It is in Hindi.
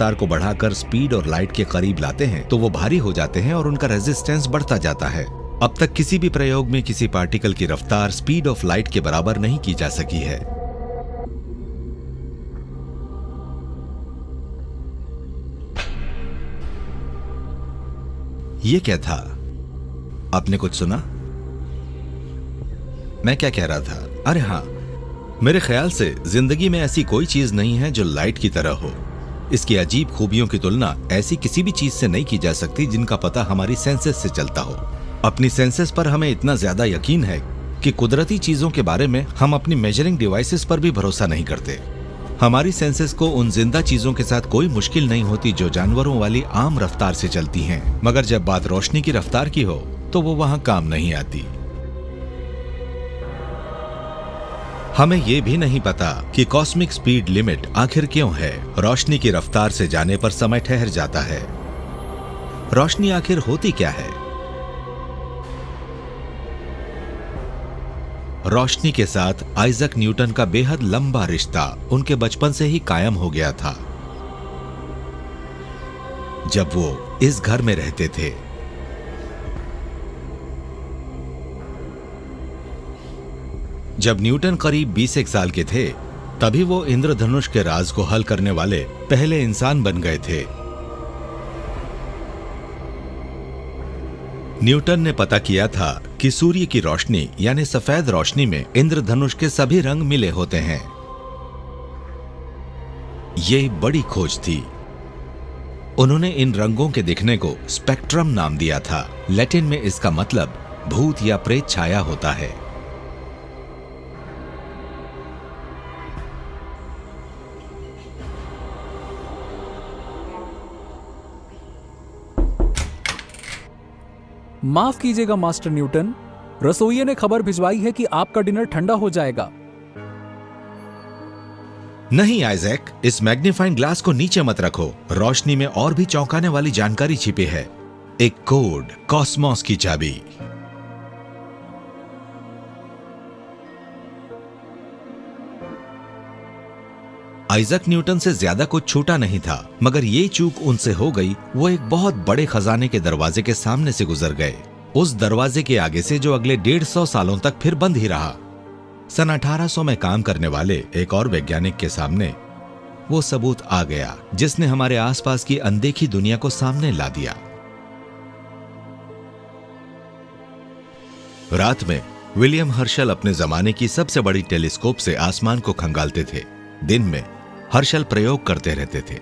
रफ्तार को बढ़ाकर स्पीड और लाइट के करीब लाते हैं तो वो भारी हो जाते हैं और उनका रेजिस्टेंस बढ़ता जाता है। अब तक किसी भी प्रयोग में किसी पार्टिकल की रफ्तार स्पीड ऑफ लाइट के बराबर नहीं की जा सकी है। ये क्या था? आपने कुछ सुना? मैं क्या कह रहा था? अरे हाँ, मेरे ख्याल से जिंदगी में ऐसी कोई चीज नहीं है जो लाइट की तरह हो। इसकी अजीब खूबियों की तुलना ऐसी किसी भी चीज से नहीं की जा सकती जिनका पता हमारी सेंसेस से चलता हो। अपनी सेंसेस पर हमें इतना ज्यादा यकीन है कि कुदरती चीजों के बारे में हम अपनी मेजरिंग डिवाइसेस पर भी भरोसा नहीं करते। हमारी सेंसेस को उन जिंदा चीजों के साथ कोई मुश्किल नहीं होती जो जानवरों वाली आम रफ्तार से चलती हैं, मगर जब बात रोशनी की रफ्तार की हो तो वो वहां काम नहीं आती। हमें ये भी नहीं पता कि कॉस्मिक स्पीड लिमिट आखिर क्यों है। रोशनी की रफ्तार से जाने पर समय ठहर जाता है। रोशनी आखिर होती क्या है? रोशनी के साथ आइजक न्यूटन का बेहद लंबा रिश्ता उनके बचपन से ही कायम हो गया था। जब वो इस घर में रहते थे, जब न्यूटन करीब 20 साल के थे, तभी वो इंद्रधनुष के राज को हल करने वाले पहले इंसान बन गए थे। न्यूटन ने पता किया था कि सूर्य की रोशनी यानी सफेद रोशनी में इंद्रधनुष के सभी रंग मिले होते हैं। ये बड़ी खोज थी। उन्होंने इन रंगों के दिखने को स्पेक्ट्रम नाम दिया था। लैटिन में इसका मतलब भूत या प्रेत छाया होता है। माफ कीजिएगा मास्टर न्यूटन, रसोइये ने खबर भिजवाई है कि आपका डिनर ठंडा हो जाएगा। नहीं आइजैक, इस मैग्नीफाइंग ग्लास को नीचे मत रखो। रोशनी में और भी चौंकाने वाली जानकारी छिपी है। एक कोड, कॉस्मोस की चाबी। आइजक न्यूटन से ज्यादा कुछ छूटा नहीं था, मगर ये चूक उनसे हो गई। वो एक बहुत बड़े खजाने के दरवाजे के सामने से गुजर गए, उस दरवाजे के आगे से जो अगले 150 सालों तक फिर बंद ही रहा। सन 1800 में काम करने वाले एक और वैज्ञानिक के सामने वो सबूत आ गया जिसने हमारे आसपास की अनदेखी दुनिया को सामने ला दिया। रात में विलियम हर्शल अपने जमाने की सबसे बड़ी टेलीस्कोप से आसमान को खंगालते थे। दिन में हर्शल प्रयोग करते रहते थे।